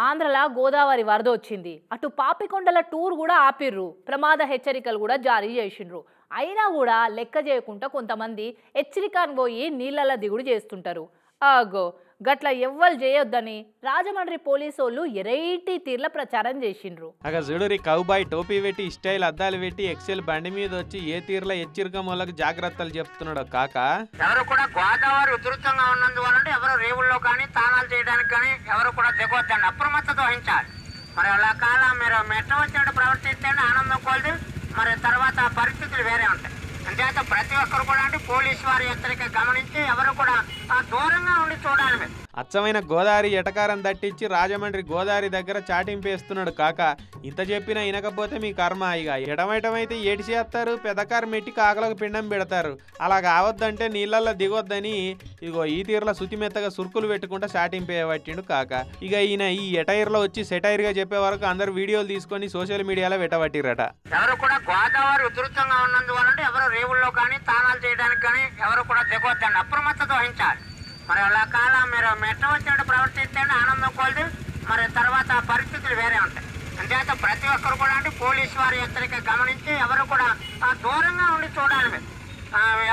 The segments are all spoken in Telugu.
ఆంధ్రలా గోదావరి వరద వచ్చింది. అటు పాపికొండల టూర్ కూడా ఆపిర్రు. ప్రమాద హెచ్చరికలు కూడా జారీ చేసిండ్రు. అయినా కూడా లెక్క చేయకుండా కొంతమంది హెచ్చరికను పోయి నీళ్ళల దిగుడు చేస్తుంటారు. ఆగో గట్ల ఎవ్వరు చేయొద్దని రాజమండ్రి పోలీసోళ్ళు ఎరైటీ తీర్ల ప్రచారం చేసిండ్రు. అగ చూడురి కౌబాయ్ టోపీ పెట్టి స్టైల్ అద్దాలు పెట్టి ఎక్సెల్ బండి మీద వచ్చి ఏ తీర్ల హెచ్చరిక మూలకు జాగ్రత్తలు చెప్తున్నాడు కాక. ఎవరు కూడా గోదావరి ఉధృతంగా ఉన్నందువల్ల ఎవరు రేవుల్లో కానీ తానాలు చేయడానికి కానీ ఎవరు కూడా దిగొద్దండి, అప్రమత్తత వహించాలి. మరి అలా కాల మీరు మెట్ట వచ్చినట్టు ప్రవర్తిస్తే ఆనందం కొలది, మరి తర్వాత పరిస్థితులు వేరే ఉంటాయి. అంతేత ప్రతి ఒక్కరు కూడా అంటే పోలీసు వారి హెచ్చరిక గమనించి ఎవరు కూడా దూరంగా ఉండి చూడాలి. అచ్చమైన గోదావరి ఎటకారం దట్టించి రాజమండ్రి గోదావరి దగ్గర చాటింపేస్తున్నాడు కాక. ఇంత చెప్పినా వినకపోతే మీ కర్మ. ఇక ఎడమయటమైతే ఏటి చేస్తారు, పెదకారు మెట్టి కాకలకు పిండం పెడతారు. అలా కావద్దంటే నీళ్ళల్లో దిగొద్దని ఇగో ఈ తీరులో శుతిమెత్తగా సురుకులు పెట్టుకుంటా చాటింపేయబట్టిండు కాక. ఇక ఈయన ఈ ఎటైర్లో వచ్చి సెటైర్ గా చెప్పే వరకు అందరు వీడియోలు తీసుకొని సోషల్ మీడియాలో పెట్టబట్టిరట. ఎవరు కూడా గోదావరి ఉధృతంగా ఉన్నందువల్ల ఎవరు రేవుల్లో కానీ తానాలు చేయడానికి కానీ ఎవరు కూడా దిగొద్దండి, అప్రమత్తత వహించాలి. మరి అలా కాల మీరు మెట్ట వచ్చినట్టు ప్రవర్తిస్తే ఆనందం కొలది, మరి తర్వాత పరిస్థితులు వేరే ఉంటాయి. అంతేత ప్రతి ఒక్కరు కూడా అంటే పోలీసు వారి హెచ్చరిక గమనించి ఎవరు కూడా దూరంగా ఉండి చూడాలి.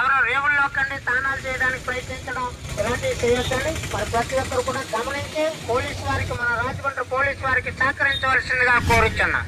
ఎవరో రేవుల్లో కండి తానాలు చేయడానికి ప్రయత్నించడం ఇలాంటివి చేయొచ్చండి. మరి ప్రతి ఒక్కరు కూడా గమనించి పోలీసు వారికి, మన రాజమండ్రి పోలీసు వారికి సహకరించవలసిందిగా కోరుచున్నా.